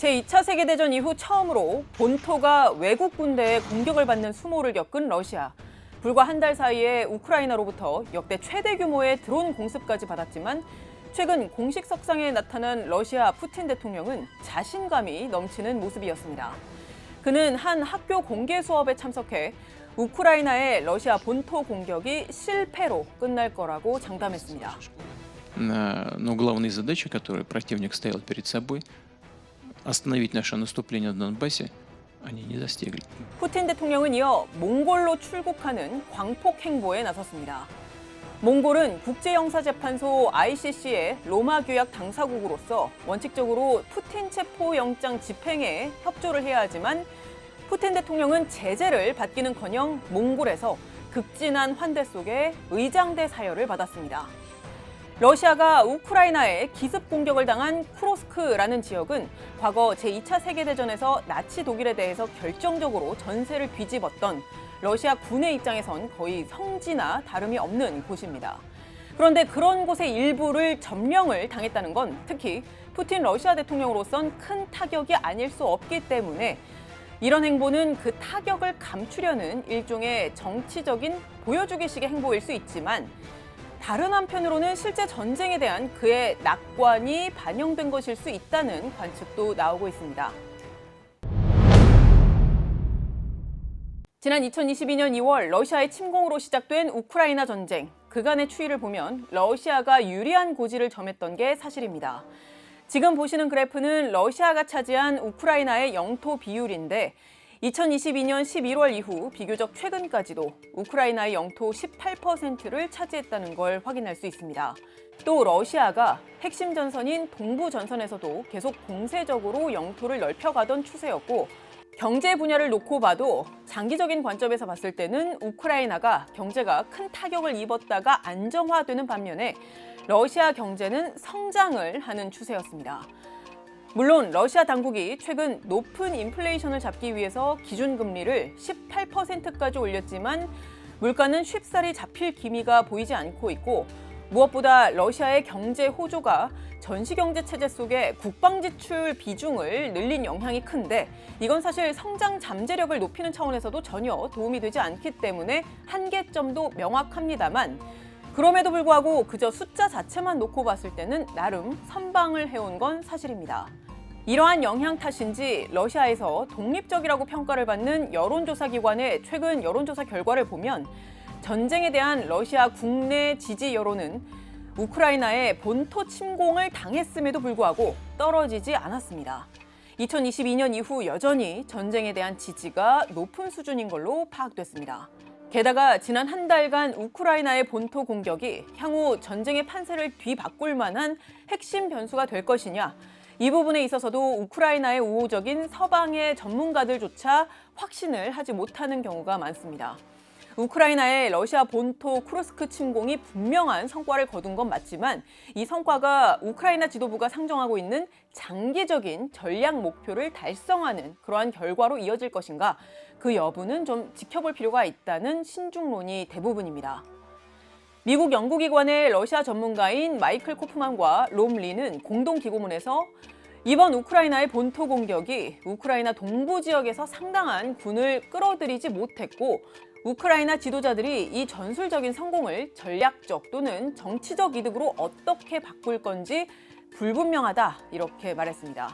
제2차 세계대전 이후 처음으로 본토가 외국 군대의 공격을 받는 수모를 겪은 러시아. 불과 한 달 사이에 우크라이나로부터 역대 최대 규모의 드론 공습까지 받았지만 최근 공식 석상에 나타난 러시아 푸틴 대통령은 자신감이 넘치는 모습이었습니다. 그는 한 학교 공개 수업에 참석해 우크라이나의 러시아 본토 공격이 실패로 끝날 거라고 장담했습니다. Но главные задачи, которые противник ставил перед собой, остановить наше наступление на Донбассе, они не достигли. 푸틴 대통령은 이어 몽골로 출국하는 광폭 행보에 나섰습니다. 몽골은 국제형사재판소 ICC의 로마 규약 당사국으로서 원칙적으로 푸틴 체포 영장 집행에 협조를 해야 하지만 푸틴 대통령은 제재를 받기는커녕 몽골에서 극진한 환대 속에 의장대 사열을 받았습니다. 러시아가 우크라이나에 기습 공격을 당한 쿠로스크라는 지역은 과거 제2차 세계대전에서 나치 독일에 대해서 결정적으로 전세를 뒤집었던 러시아 군의 입장에선 거의 성지나 다름이 없는 곳입니다. 그런데 그런 곳의 일부를 점령을 당했다는 건 특히 푸틴 러시아 대통령으로선 큰 타격이 아닐 수 없기 때문에 이런 행보는 그 타격을 감추려는 일종의 정치적인 보여주기식의 행보일 수 있지만 다른 한편으로는 실제 전쟁에 대한 그의 낙관이 반영된 것일 수 있다는 관측도 나오고 있습니다. 지난 2022년 2월 러시아의 침공으로 시작된 우크라이나 전쟁. 그간의 추이를 보면 러시아가 유리한 고지를 점했던 게 사실입니다. 지금 보시는 그래프는 러시아가 차지한 우크라이나의 영토 비율인데 2022년 11월 이후 비교적 최근까지도 우크라이나의 영토 18%를 차지했다는 걸 확인할 수 있습니다. 또 러시아가 핵심 전선인 동부 전선에서도 계속 공세적으로 영토를 넓혀가던 추세였고 경제 분야를 놓고 봐도 장기적인 관점에서 봤을 때는 우크라이나가 경제가 큰 타격을 입었다가 안정화되는 반면에 러시아 경제는 성장을 하는 추세였습니다. 물론 러시아 당국이 최근 높은 인플레이션을 잡기 위해서 기준금리를 18%까지 올렸지만 물가는 쉽사리 잡힐 기미가 보이지 않고 있고 무엇보다 러시아의 경제 호조가 전시경제 체제 속에 국방지출 비중을 늘린 영향이 큰데 이건 사실 성장 잠재력을 높이는 차원에서도 전혀 도움이 되지 않기 때문에 한계점도 명확합니다만 그럼에도 불구하고 그저 숫자 자체만 놓고 봤을 때는 나름 선방을 해온 건 사실입니다. 이러한 영향 탓인지 러시아에서 독립적이라고 평가를 받는 여론조사 기관의 최근 여론조사 결과를 보면 전쟁에 대한 러시아 국내 지지 여론은 우크라이나의 본토 침공을 당했음에도 불구하고 떨어지지 않았습니다. 2022년 이후 여전히 전쟁에 대한 지지가 높은 수준인 걸로 파악됐습니다. 게다가 지난 한 달간 우크라이나의 본토 공격이 향후 전쟁의 판세를 뒤바꿀 만한 핵심 변수가 될 것이냐, 이 부분에 있어서도 우크라이나의 우호적인 서방의 전문가들조차 확신을 하지 못하는 경우가 많습니다. 우크라이나의 러시아 본토 쿠르스크 침공이 분명한 성과를 거둔 건 맞지만 이 성과가 우크라이나 지도부가 상정하고 있는 장기적인 전략 목표를 달성하는 그러한 결과로 이어질 것인가, 그 여부는 좀 지켜볼 필요가 있다는 신중론이 대부분입니다. 미국 연구기관의 러시아 전문가인 마이클 코프만과 롬 리는 공동 기고문에서 이번 우크라이나의 본토 공격이 우크라이나 동부 지역에서 상당한 군을 끌어들이지 못했고 우크라이나 지도자들이 이 전술적인 성공을 전략적 또는 정치적 이득으로 어떻게 바꿀 건지 불분명하다, 이렇게 말했습니다.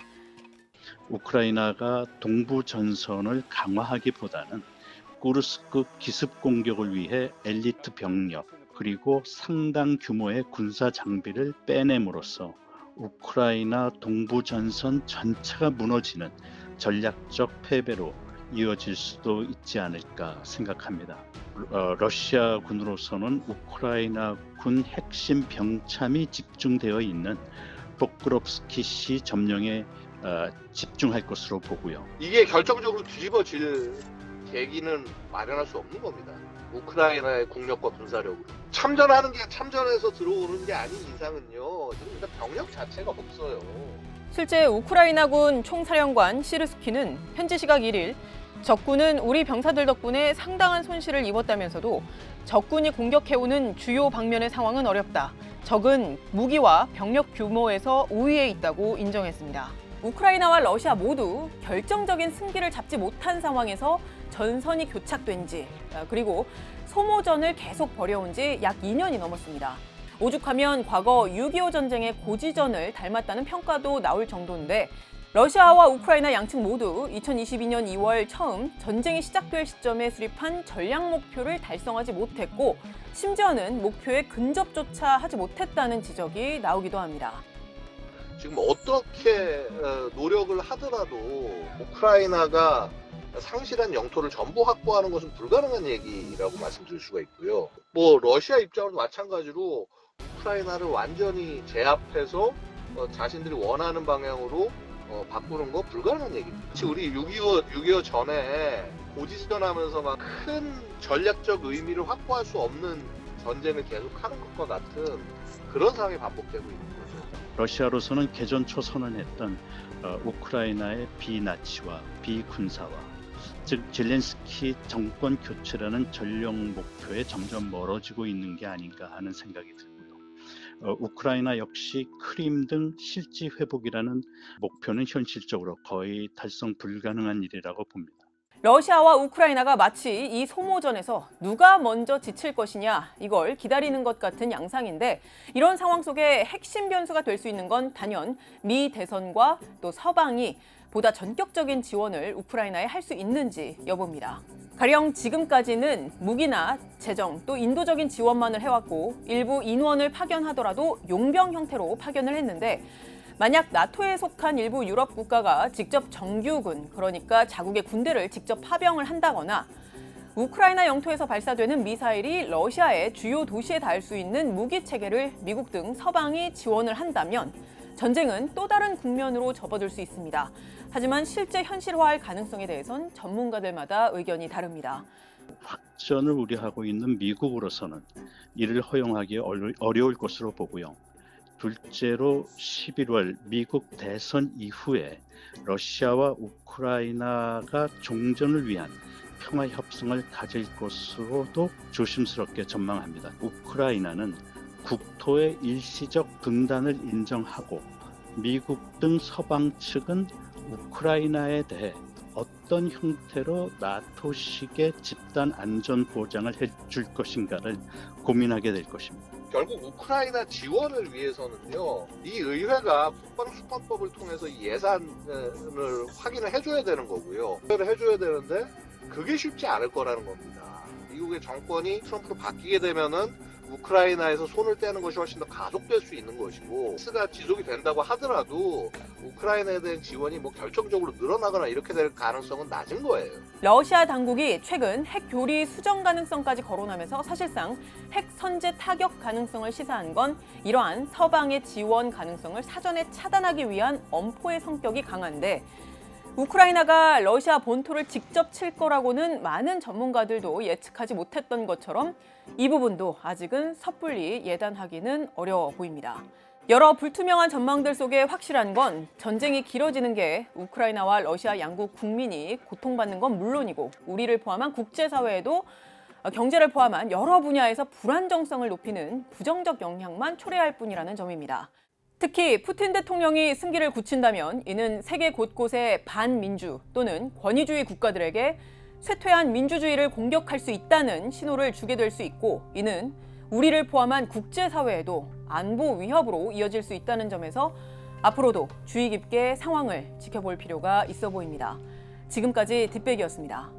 우크라이나가 동부 전선을 강화하기보다는 쿠르스크 기습 공격을 위해 엘리트 병력 그리고 상당 규모의 군사 장비를 빼냄으로써 우크라이나 동부 전선 전체가 무너지는 전략적 패배로 이어질 수도 있지 않을까 생각합니다. 러시아 군으로서는 우크라이나 군 핵심 병참이 집중되어 있는 포크롭스키시 점령에 집중할 것으로 보고요. 이게 결정적으로 뒤집어질 계기는 마련할 수 없는 겁니다. 우크라이나의 국력과 군사력으로 참전하는 게 참전해서 들어오는 게 아닌 이상은요, 지금 일단 병력 자체가 없어요. 실제 우크라이나군 총사령관 시르스키는 현지 시각 1일 적군은 우리 병사들 덕분에 상당한 손실을 입었다면서도 적군이 공격해오는 주요 방면의 상황은 어렵다. 적은 무기와 병력 규모에서 우위에 있다고 인정했습니다. 우크라이나와 러시아 모두 결정적인 승기를 잡지 못한 상황에서 전선이 교착된 지, 그리고 소모전을 계속 벌여온 지 약 2년이 넘었습니다. 오죽하면 과거 6.25 전쟁의 고지전을 닮았다는 평가도 나올 정도인데, 러시아와 우크라이나 양측 모두 2022년 2월 처음 전쟁이 시작될 시점에 수립한 전략 목표를 달성하지 못했고, 심지어는 목표에 근접조차 하지 못했다는 지적이 나오기도 합니다. 지금 어떻게 노력을 하더라도 우크라이나가 상실한 영토를 전부 확보하는 것은 불가능한 얘기라고 말씀드릴 수가 있고요. 뭐 러시아 입장으로도 마찬가지로 우크라이나를 완전히 제압해서 자신들이 원하는 방향으로 바꾸는 거 불가능한 얘기입니다. 우리 6.25 전에 고지전하면서 막 큰 전략적 의미를 확보할 수 없는 전쟁을 계속하는 것과 같은 그런 상황이 반복되고 있는 거죠. 러시아로서는 개전 초 선언했던 우크라이나의 비나치와 비군사화, 즉 젤렌스키 정권 교체라는 전력 목표에 점점 멀어지고 있는 게 아닌가 하는 생각이 들고요. 우크라이나 역시 크림 등 실지 회복이라는 목표는 현실적으로 거의 달성 불가능한 일이라고 봅니다. 러시아와 우크라이나가 마치 이 소모전에서 누가 먼저 지칠 것이냐, 이걸 기다리는 것 같은 양상인데, 이런 상황 속에 핵심 변수가 될 수 있는 건 단연 미 대선과 또 서방이 보다 전격적인 지원을 우크라이나에 할 수 있는지 여부입니다. 가령 지금까지는 무기나 재정 또 인도적인 지원만을 해왔고, 일부 인원을 파견하더라도 용병 형태로 파견을 했는데, 만약 나토에 속한 일부 유럽 국가가 직접 정규군, 그러니까 자국의 군대를 직접 파병을 한다거나, 우크라이나 영토에서 발사되는 미사일이 러시아의 주요 도시에 닿을 수 있는 무기 체계를 미국 등 서방이 지원을 한다면 전쟁은 또 다른 국면으로 접어들 수 있습니다. 하지만 실제 현실화할 가능성에 대해선 전문가들마다 의견이 다릅니다. 확전을 우려하고 있는 미국으로서는 이를 허용하기 어려울 것으로 보고요. 둘째로 11월 미국 대선 이후에 러시아와 우크라이나가 종전을 위한 평화 협상을 가질 것으로도 조심스럽게 전망합니다. 우크라이나는 국토의 일시적 분단을 인정하고, 미국 등 서방 측은 우크라이나에 대해 어떤 형태로 나토식의 집단 안전 보장을 해줄 것인가를 고민하게 될 것입니다. 결국 우크라이나 지원을 위해서는요, 이 의회가 국방수판법을 통해서 이 예산을 확인을 해줘야 되는 거고요. 해줘야 되는데 그게 쉽지 않을 거라는 겁니다. 미국의 정권이 트럼프로 바뀌게 되면은 우크라이나에서 손을 떼는 것이 훨씬 더 가속될 수 있는 것이고, 스가 지속이 된다고 하더라도 우크라이나에 대한 지원이 뭐 결정적으로 늘어나거나 이렇게 될 가능성은 낮은 거예요. 러시아 당국이 최근 핵 교리 수정 가능성까지 거론하면서 사실상 핵 선제 타격 가능성을 시사한 건 이러한 서방의 지원 가능성을 사전에 차단하기 위한 엄포의 성격이 강한데, 우크라이나가 러시아 본토를 직접 칠 거라고는 많은 전문가들도 예측하지 못했던 것처럼 이 부분도 아직은 섣불리 예단하기는 어려워 보입니다. 여러 불투명한 전망들 속에 확실한 건 전쟁이 길어지는 게 우크라이나와 러시아 양국 국민이 고통받는 건 물론이고, 우리를 포함한 국제사회에도 경제를 포함한 여러 분야에서 불안정성을 높이는 부정적 영향만 초래할 뿐이라는 점입니다. 특히 푸틴 대통령이 승기를 굳힌다면 이는 세계 곳곳의 반민주 또는 권위주의 국가들에게 쇠퇴한 민주주의를 공격할 수 있다는 신호를 주게 될 수 있고, 이는 우리를 포함한 국제사회에도 안보 위협으로 이어질 수 있다는 점에서 앞으로도 주의 깊게 상황을 지켜볼 필요가 있어 보입니다. 지금까지 뒷백이었습니다.